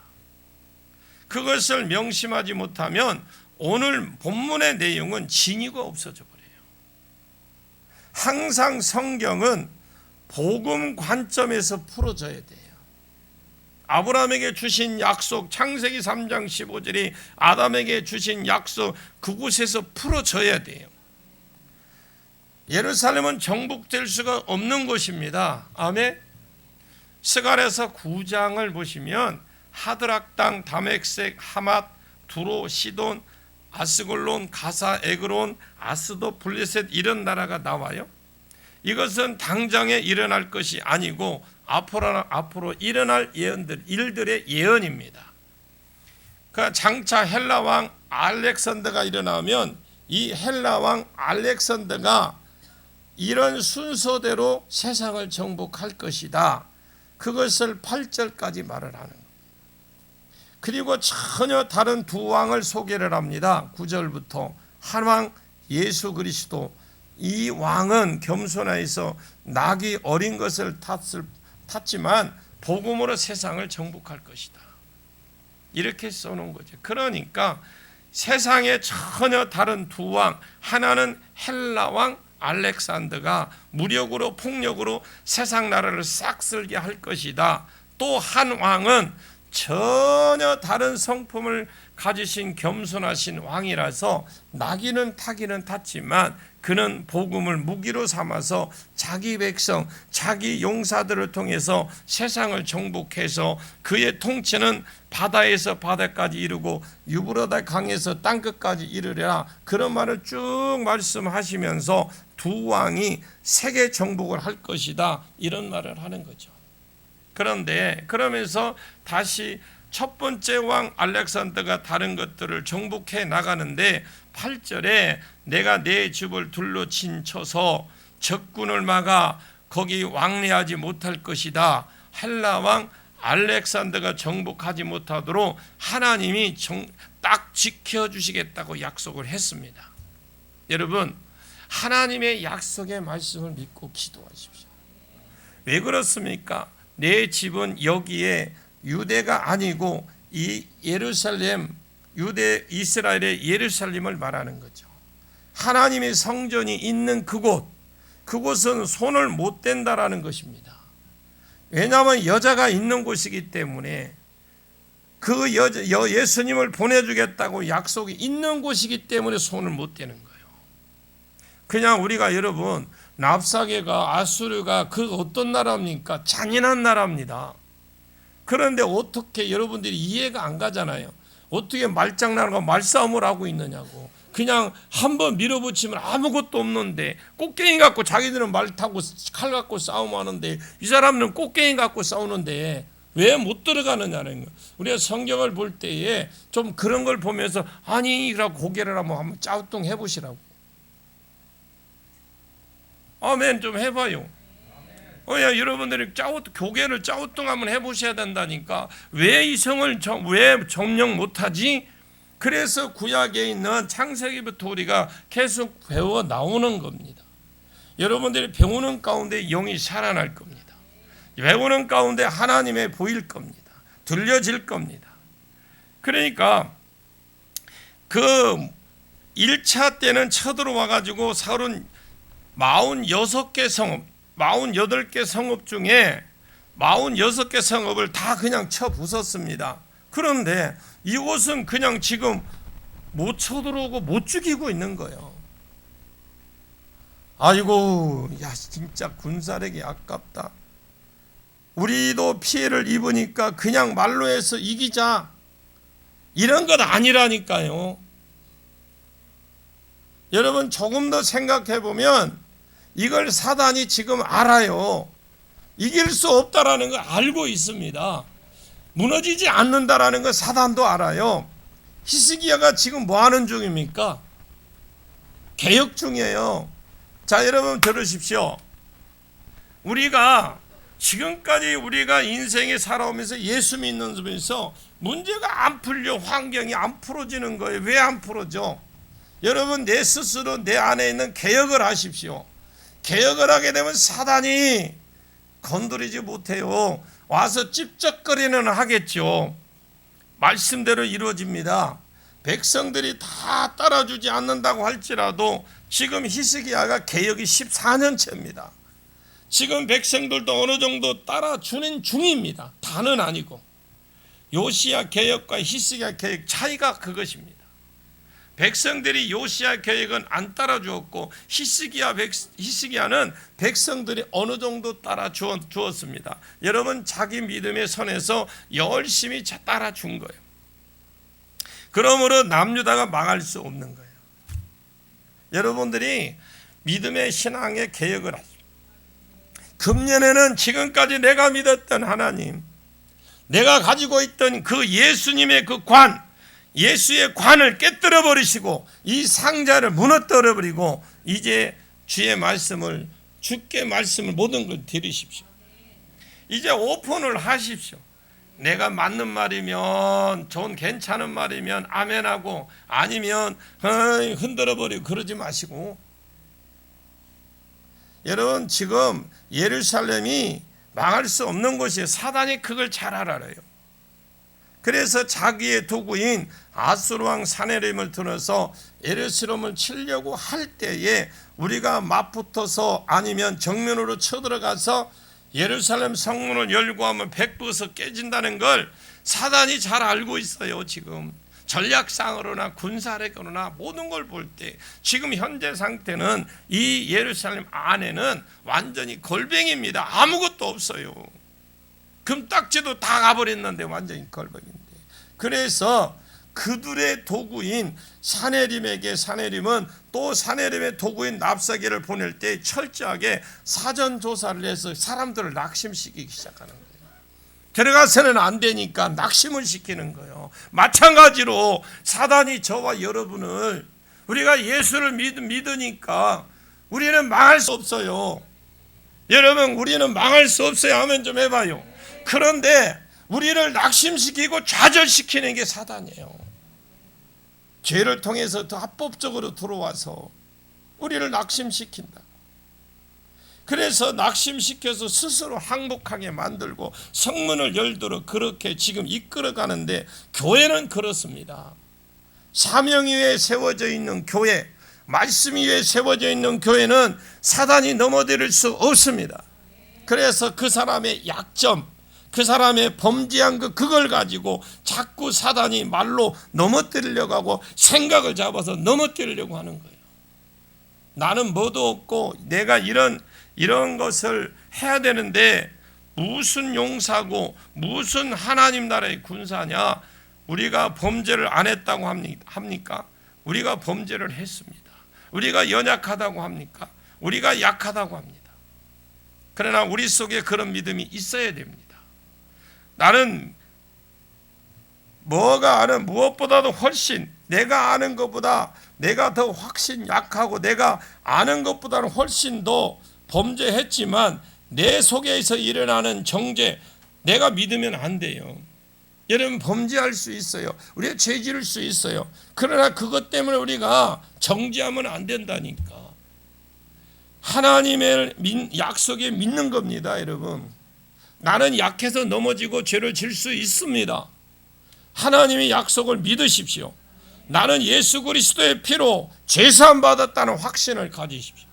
그것을 명심하지 못하면 오늘 본문의 내용은 진위가 없어져 버려요. 항상 성경은 복음 관점에서 풀어져야 돼요. 아브라함에게 주신 약속, 창세기 3장 15절이 아담에게 주신 약속, 그곳에서 풀어져야 돼요. 예루살렘은 정복될 수가 없는 곳입니다. 아멘. 스가랴서 9장을 보시면 하드락 땅, 다메섹, 하맛, 두로, 시돈, 아스골론, 가사, 에그론, 아스도, 블레셋 이런 나라가 나와요. 이것은 당장에 일어날 것이 아니고 앞으로 일어날 일들의 예언입니다. 그 장차 헬라 왕 알렉산더가 일어나면 이 헬라 왕 알렉산더가 이런 순서대로 세상을 정복할 것이다. 그것을 8절까지 말을 하는 겁니다. 그리고 전혀 다른 두 왕을 소개를 합니다. 9절부터 한 왕 예수 그리스도, 이 왕은 겸손해서 낙이 어린 것을 탔지만 복음으로 세상을 정복할 것이다. 이렇게 써놓은 거죠. 그러니까 세상에 전혀 다른 두 왕, 하나는 헬라 왕 알렉산더가 무력으로 폭력으로 세상 나라를 싹 쓸게 할 것이다. 또 한 왕은 전혀 다른 성품을 가지신 겸손하신 왕이라서 나기는 타기는 탔지만 그는 복음을 무기로 삼아서 자기 백성, 자기 용사들을 통해서 세상을 정복해서 그의 통치는 바다에서 바다까지 이르고 유브라데 강에서 땅끝까지 이르리라. 그런 말을 쭉 말씀하시면서 두 왕이 세계 정복을 할 것이다. 이런 말을 하는 거죠. 그런데 그러면서 다시 첫 번째 왕 알렉산더가 다른 것들을 정복해 나가는데 8절에 내가 내 집을 둘러 친쳐서 적군을 막아 거기 왕래하지 못할 것이다. 헬라 왕 알렉산더가 정복하지 못하도록 하나님이 딱 지켜주시겠다고 약속을 했습니다. 여러분, 하나님의 약속의 말씀을 믿고 기도하십시오. 왜 그렇습니까? 내 집은 여기에 유대가 아니고 이 예루살렘, 유대 이스라엘의 예루살렘을 말하는 거죠. 하나님의 성전이 있는 그곳은 손을 못 댄다라는 것입니다. 왜냐하면 여자가 있는 곳이기 때문에 그 예수님을 보내주겠다고 약속이 있는 곳이기 때문에 손을 못 대는 거예요. 그냥 우리가 여러분 랍사게가 아수르가 그 어떤 나라입니까? 잔인한 나라입니다. 그런데 어떻게 여러분들이 이해가 안 가잖아요. 어떻게 말장난과 말싸움을 하고 있느냐고. 그냥 한번 밀어붙이면 아무것도 없는데 꽃갱이 갖고 자기들은 말 타고 칼 갖고 싸움하는데 이 사람은 꽃갱이 갖고 싸우는데 왜 못 들어가느냐는 거예요. 우리가 성경을 볼 때에 좀 그런 걸 보면서 아니라고 고개를 한번 짜우뚱 해보시라고. 아멘 좀 해봐요. 여러분들이 고개를 짜우뚱 한번 해보셔야 된다니까. 왜 이 성을 왜 점령 못하지? 그래서 구약에 있는 창세기부터 우리가 계속 배워 나오는 겁니다. 여러분들이 배우는 가운데 영이 살아날 겁니다. 배우는 가운데 하나님의 보일 겁니다. 들려질 겁니다. 그러니까 그 1차 때는 쳐들어와 가지고 46개 성읍, 48개 성읍 중에 46개 성읍을 다 그냥 쳐 부쉈습니다. 그런데 이곳은 그냥 지금 못 쳐들어오고 못 죽이고 있는 거예요. 아이고, 야 진짜 군사력이 아깝다. 우리도 피해를 입으니까 그냥 말로 해서 이기자. 이런 건 아니라니까요. 여러분 조금 더 생각해 보면 이걸 사단이 지금 알아요. 이길 수 없다라는 걸 알고 있습니다. 무너지지 않는다라는 걸 사단도 알아요. 히스기야가 지금 뭐 하는 중입니까? 개혁 중이에요. 자, 여러분 들으십시오. 우리가 지금까지 우리가 인생에 살아오면서 예수 믿는면서 문제가 안 풀려, 환경이 안 풀어지는 거예요. 왜 안 풀어져? 여러분 내 스스로 내 안에 있는 개혁을 하십시오. 개혁을 하게 되면 사단이 건드리지 못해요. 와서 찝쩍거리는 하겠죠. 말씀대로 이루어집니다. 백성들이 다 따라주지 않는다고 할지라도 지금 히스기야가 개혁이 14년째입니다. 지금 백성들도 어느 정도 따라주는 중입니다. 다는 아니고. 요시야 개혁과 히스기야 개혁 차이가 그것입니다. 백성들이 요시야 개혁은 안 따라주었고 히스기야는 백성들이 어느 정도 따라주었습니다. 여러분 자기 믿음의 선에서 열심히 따라준 거예요. 그러므로 남유다가 망할 수 없는 거예요. 여러분들이 믿음의 신앙의 개혁을 하십시오. 금년에는 지금까지 내가 믿었던 하나님, 내가 가지고 있던 그 예수님의 그 예수의 관을 깨뜨려 버리시고 이 상자를 무너뜨려 버리고 이제 주의 말씀을, 주께 말씀을 모든 걸 들으십시오. 이제 오픈을 하십시오. 내가 맞는 말이면, 좋은 괜찮은 말이면 아멘하고 아니면 흔들어 버리고 그러지 마시고. 여러분 지금 예루살렘이 망할 수 없는 곳이에요. 사단이 그걸 잘 알아요. 그래서 자기의 도구인 아수르 왕 사네립을 들어서 예루살렘을 치려고 할 때에 우리가 맞붙어서 아니면 정면으로 쳐들어가서 예루살렘 성문을 열고 하면 100% 깨진다는 걸 사단이 잘 알고 있어요. 지금 전략상으로나 군사력으로나 모든 걸 볼 때 지금 현재 상태는 이 예루살렘 안에는 완전히 골뱅입니다. 아무것도 없어요. 금딱지도 다 가버렸는데 완전히 골뱅인데, 그래서 그들의 도구인 사네림에게 사네림은 또 사네림의 도구인 랍사게를 보낼 때 철저하게 사전 조사를 해서 사람들을 낙심시키기 시작하는 거예요. 들어가서는 안 되니까 낙심을 시키는 거예요. 마찬가지로 사단이 저와 여러분을, 우리가 예수를 믿으니까 우리는 망할 수 없어요. 여러분, 우리는 망할 수 없어요. 아멘 좀 해봐요. 그런데 우리를 낙심시키고 좌절시키는 게 사단이에요. 죄를 통해서 더 합법적으로 들어와서 우리를 낙심시킨다. 그래서 낙심시켜서 스스로 항복하게 만들고 성문을 열도록 그렇게 지금 이끌어가는데, 교회는 그렇습니다. 사명 위에 세워져 있는 교회, 말씀 위에 세워져 있는 교회는 사단이 넘어뜨릴 수 없습니다. 그래서 그 사람의 약점, 그 사람의 범죄한 그걸 가지고 자꾸 사단이 말로 넘어뜨리려고 하고 생각을 잡아서 넘어뜨리려고 하는 거예요. 나는 뭐도 없고 내가 이런 것을 해야 되는데 무슨 용사고 무슨 하나님 나라의 군사냐? 우리가 범죄를 안 했다고 합니까? 우리가 범죄를 했습니다. 우리가 연약하다고 합니까? 우리가 약하다고 합니다. 그러나 우리 속에 그런 믿음이 있어야 됩니다. 나는 뭐가 아는 무엇보다도 훨씬, 내가 아는 것보다 내가 더 확신 약하고 내가 아는 것보다는 훨씬 더 범죄했지만 내 속에서 일어나는 정죄, 내가 믿으면 안 돼요. 여러분, 범죄할 수 있어요. 우리가 죄 지을 수 있어요. 그러나 그것 때문에 우리가 정죄하면 안 된다니까. 하나님의 약속에 믿는 겁니다. 여러분, 나는 약해서 넘어지고 죄를 질 수 있습니다. 하나님의 약속을 믿으십시오. 나는 예수 그리스도의 피로 죄사함 받았다는 확신을 가지십시오.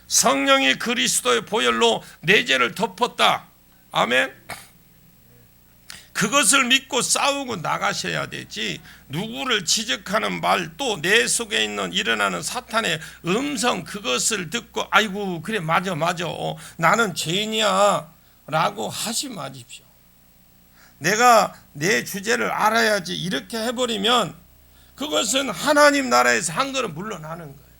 성령이 그리스도의 보혈로 내 죄를 덮었다. 아멘. 그것을 믿고 싸우고 나가셔야 되지, 누구를 지적하는 말, 또 내 속에 있는 일어나는 사탄의 음성, 그것을 듣고 아이고 그래 맞아 나는 죄인이야 라고 하지 마십시오. 내가 내 주제를 알아야지 이렇게 해버리면 그것은 하나님 나라에서 한 걸음 물러나는 거예요.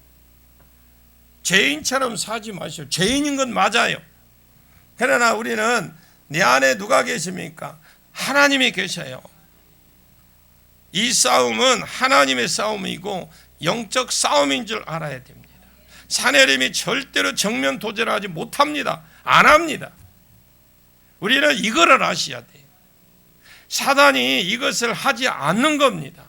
죄인처럼 사지 마시오. 죄인인 건 맞아요. 그러나 우리는 내 안에 누가 계십니까? 하나님이 계셔요. 이 싸움은 하나님의 싸움이고 영적 싸움인 줄 알아야 됩니다. 사내림이 절대로 정면 도전하지 못합니다. 안 합니다. 우리는 이거를 아셔야 돼요. 사단이 이것을 하지 않는 겁니다.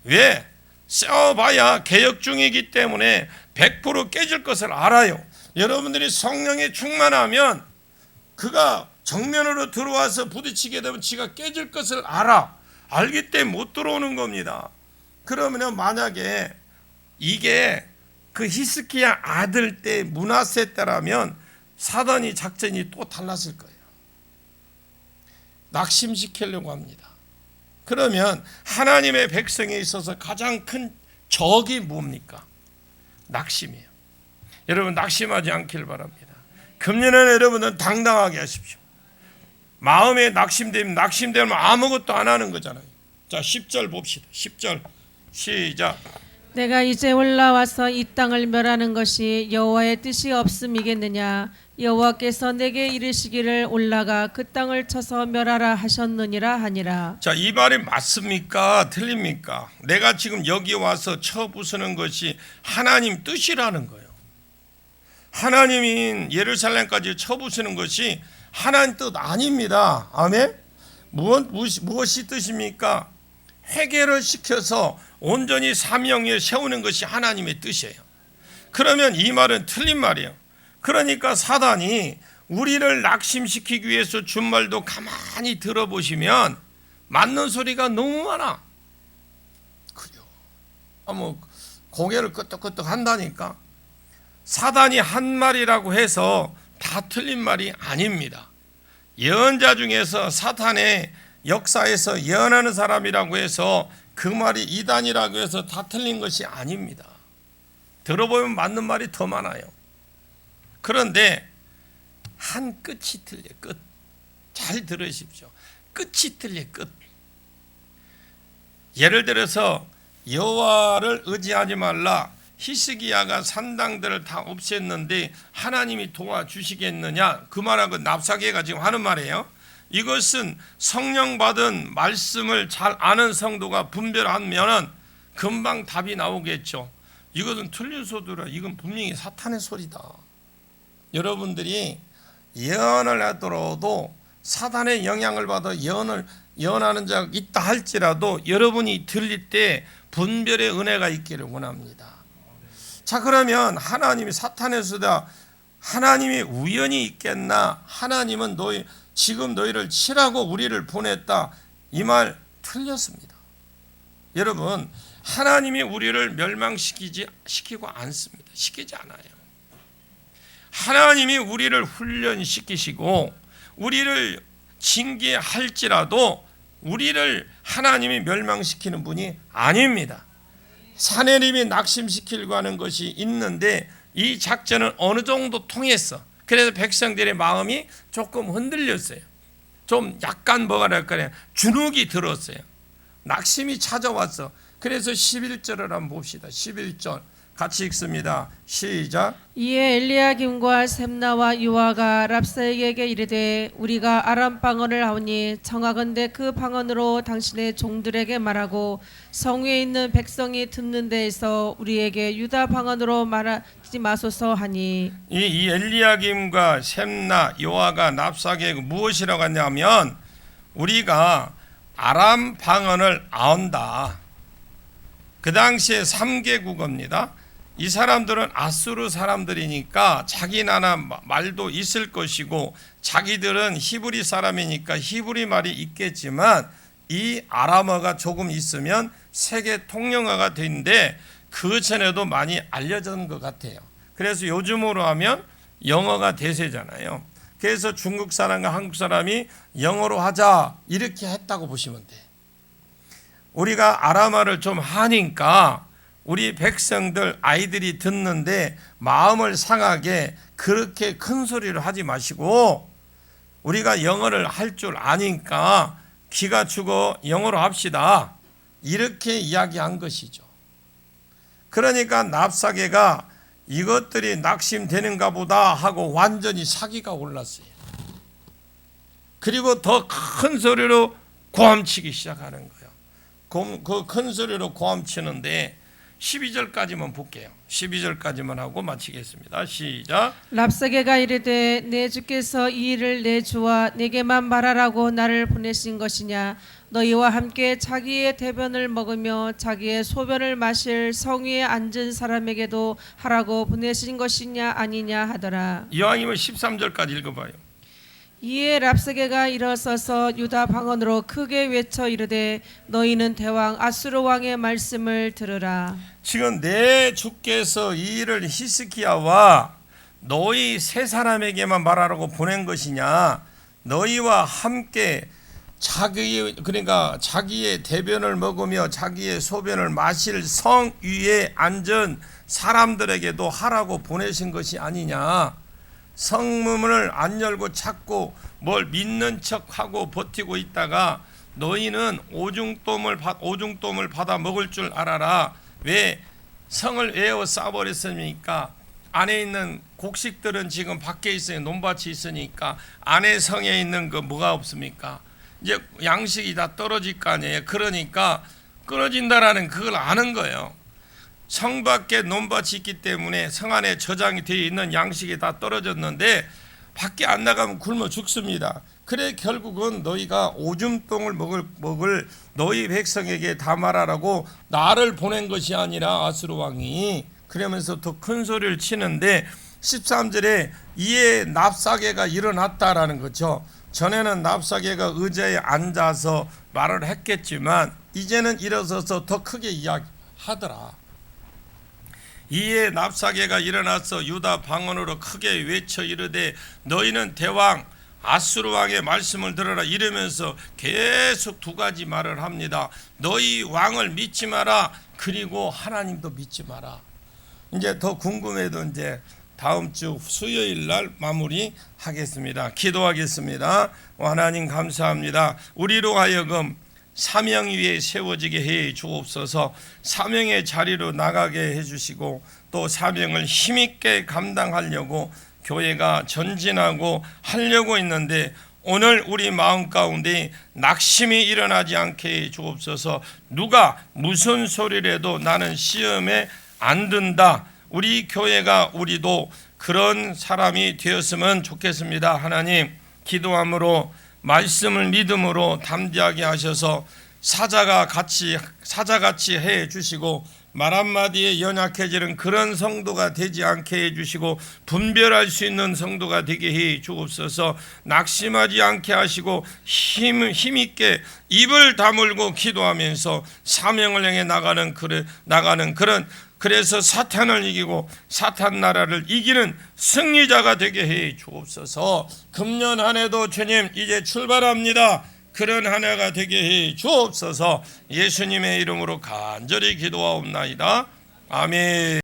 왜? 싸워봐야 개혁 중이기 때문에 100% 깨질 것을 알아요. 여러분들이 성령에 충만하면 그가 정면으로 들어와서 부딪히게 되면 지가 깨질 것을 알기 때문에 못 들어오는 겁니다. 그러면 만약에 이게 그 히스기야 아들 때 므낫세 때라면 사단이 작전이 또 달랐을 거예요. 낙심시키려고 합니다. 그러면 하나님의 백성에 있어서 가장 큰 적이 뭡니까? 낙심이에요. 여러분, 낙심하지 않길 바랍니다. 금년에는 여러분은 당당하게 하십시오. 마음에 낙심되면 아무것도 안 하는 거잖아요. 자, 10절 봅시다. 10절 시작. 내가 이제 올라와서 이 땅을 멸하는 것이 여호와의 뜻이 없음이겠느냐? 여호와께서 내게 이르시기를 올라가 그 땅을 쳐서 멸하라 하셨느니라 하니라. 자, 이 말이 맞습니까? 틀립니까? 내가 지금 여기 와서 쳐 부수는 것이 하나님 뜻이라는 거예요. 하나님인 예루살렘까지 쳐 부수는 것이 하나님 뜻 아닙니다. 아멘? 무엇이 뜻입니까? 회개를 시켜서 온전히 사명에 세우는 것이 하나님의 뜻이에요. 그러면 이 말은 틀린 말이에요. 그러니까 사단이 우리를 낙심시키기 위해서 준 말도 가만히 들어보시면 맞는 소리가 너무 많아. 그래요. 뭐 고개를 끄덕끄덕 한다니까. 사단이 한 말이라고 해서 다 틀린 말이 아닙니다. 예언자 중에서 사탄의 역사에서 예언하는 사람이라고 해서 그 말이 이단이라고 해서 다 틀린 것이 아닙니다. 들어보면 맞는 말이 더 많아요. 그런데 한 끝이 틀려. 끝. 잘 들으십시오. 끝이 틀려. 끝. 예를 들어서 여호와를 의지하지 말라. 히스기야가 산당들을 다 없앴는데 하나님이 도와주시겠느냐? 그 말하고 납사개가 지금 하는 말이에요. 이것은 성령 받은 말씀을 잘 아는 성도가 분별하면은 금방 답이 나오겠죠. 이것은 틀린 소리라. 이건 분명히 사탄의 소리다. 여러분들이 예언을 하더라도 사탄의 영향을 받아 예언하는 자가 있다 할지라도 여러분이 들릴 때 분별의 은혜가 있기를 원합니다. 자, 그러면 하나님이 사탄의 수다, 하나님이 우연히 있겠나? 하나님은 지금 너희를 치라고 우리를 보냈다. 이 말 틀렸습니다. 여러분, 하나님이 우리를 멸망시키고 않습니다. 시키지 않아요. 하나님이 우리를 훈련시키시고 우리를 징계할지라도 우리를 하나님이 멸망시키는 분이 아닙니다. 사내림이 낙심시키려고 하는 것이 있는데 이 작전은 어느 정도 통했어. 그래서 백성들의 마음이 조금 흔들렸어요. 좀 약간 뭐가 될까요? 주눅이 들었어요. 낙심이 찾아왔어. 그래서 11절을 한번 봅시다. 11절 같이 읽습니다. 시작. 이에 엘리야김과 셈나와 유아가 랍사에게 이르되 우리가 아람 방언을 하오니 청하건대 그 방언으로 당신의 종들에게 말하고 성위에 있는 백성이 듣는 데에서 우리에게 유다 방언으로 말하지 마소서 하니. 이 엘리야김과 셈나 요아가 납사게 무엇이라고 하냐면 우리가 아람 방언을 아온다. 그 당시에 3개 국어입니다. 이 사람들은 아수르 사람들이니까 자기 나라 말도 있을 것이고 자기들은 히브리 사람이니까 히브리 말이 있겠지만 이 아람어가 조금 있으면 세계 통용어가 되는데 그 전에도 많이 알려진 것 같아요. 그래서 요즘으로 하면 영어가 대세잖아요. 그래서 중국 사람과 한국 사람이 영어로 하자 이렇게 했다고 보시면 돼. 우리가 아람어를 좀 하니까 우리 백성들 아이들이 듣는데 마음을 상하게 그렇게 큰 소리로 하지 마시고 우리가 영어를 할 줄 아니까 기가 죽어 영어로 합시다. 이렇게 이야기한 것이죠. 그러니까 납사개가 이것들이 낙심되는가 보다 하고 완전히 사기가 올랐어요. 그리고 더 큰 소리로 고함치기 시작하는 거예요. 그 큰 소리로 고함치는데 12절까지만 볼게요. 12절까지만 하고 마치겠습니다. 시작. 랍사게가 이르되 내 주께서 이 일을 내 주와 내게만 말하라고 나를 보내신 것이냐? 너희와 함께 자기의 대변을 먹으며 자기의 소변을 마실 성위에 앉은 사람에게도 하라고 보내신 것이냐 아니냐 하더라. 이왕이면 13절까지 읽어봐요. 이에 랍사게가 일어서서 유다 방언으로 크게 외쳐 이르되 너희는 대왕 아수르 왕의 말씀을 들으라. 지금 내 주께서 이 일을 히스기야와 너희 세 사람에게만 말하라고 보낸 것이냐? 너희와 함께 자기의 대변을 먹으며 자기의 소변을 마실 성 위에 앉은 사람들에게도 하라고 보내신 것이 아니냐? 성문을 안 열고 찾고 뭘 믿는 척하고 버티고 있다가 너희는 오중돔을 받아 먹을 줄 알아라. 왜 성을 에워 싸버렸습니까? 안에 있는 곡식들은 지금 밖에 있어요. 논밭이 있으니까 안에 성에 있는 거 뭐가 없습니까? 이제 양식이 다 떨어질 거 아니에요. 그러니까 끊어진다라는 그걸 아는 거예요. 성 밖에 논밭이 있기 때문에 성 안에 저장이 되어 있는 양식이 다 떨어졌는데 밖에 안 나가면 굶어 죽습니다. 그래 결국은 너희가 오줌똥을 먹을 너희 백성에게 다 말하라고 나를 보낸 것이 아니라 아수르 왕이. 그러면서 더 큰 소리를 치는데 13절에 이에 납사개가 일어났다라는 거죠. 전에는 납사개가 의자에 앉아서 말을 했겠지만 이제는 일어서서 더 크게 이야기하더라. 이에 랍사게가 일어나서 유다 방언으로 크게 외쳐 이르되 너희는 대왕 아수르 왕의 말씀을 들어라 이러면서 계속 두 가지 말을 합니다. 너희 왕을 믿지 마라. 그리고 하나님도 믿지 마라. 이제 더 궁금해도 이제 다음 주 수요일 날 마무리하겠습니다. 기도하겠습니다. 하나님 감사합니다. 우리로 하여금 사명 위에 세워지게 해 주옵소서. 사명의 자리로 나가게 해주시고 또 사명을 힘있게 감당하려고 교회가 전진하고 하려고 있는데 오늘 우리 마음 가운데 낙심이 일어나지 않게 해 주옵소서. 누가 무슨 소리를 해도 나는 시험에 안 든다. 우리 교회가 우리도 그런 사람이 되었으면 좋겠습니다. 하나님 기도함으로 말씀을 믿음으로 담대하게 하셔서 사자같이 해 주시고 말 한마디에 연약해지는 그런 성도가 되지 않게 해주시고 분별할 수 있는 성도가 되게 해 주옵소서. 낙심하지 않게 하시고 힘있게 입을 다물고 기도하면서 사명을 향해 나가는 그런 그래서 사탄을 이기고 사탄 나라를 이기는 승리자가 되게 해 주옵소서. 금년 한 해도 주님 이제 출발합니다. 그런 한 해가 되게 해 주옵소서. 예수님의 이름으로 간절히 기도하옵나이다. 아멘.